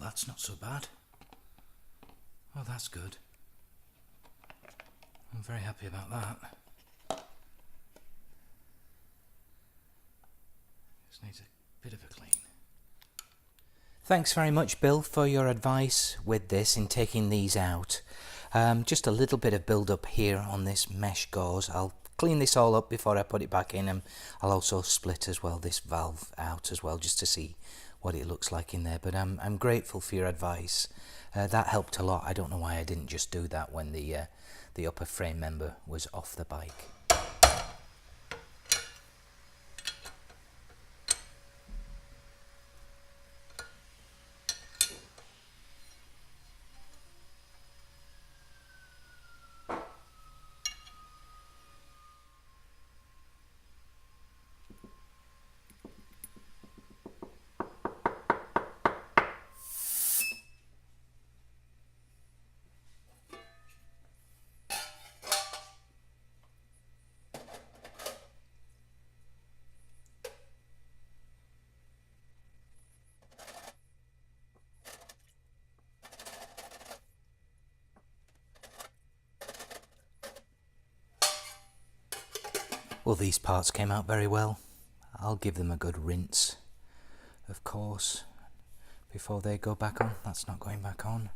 that's not so bad. Oh, that's good. I'm very happy about that. Just needs a bit of a clean. Thanks very much, Bill, for your advice with this in taking these out. Just a little bit of build up here on this mesh gauze. I'll clean this all up before I put it back in, and I'll also split as well this valve out as well, just to see what it looks like in there. But I'm grateful for your advice. That helped a lot. I don't know why I didn't just do that when the upper frame member was off the bike. Well, these parts came out very well. I'll give them a good rinse, of course, before they go back on. That's not going back on.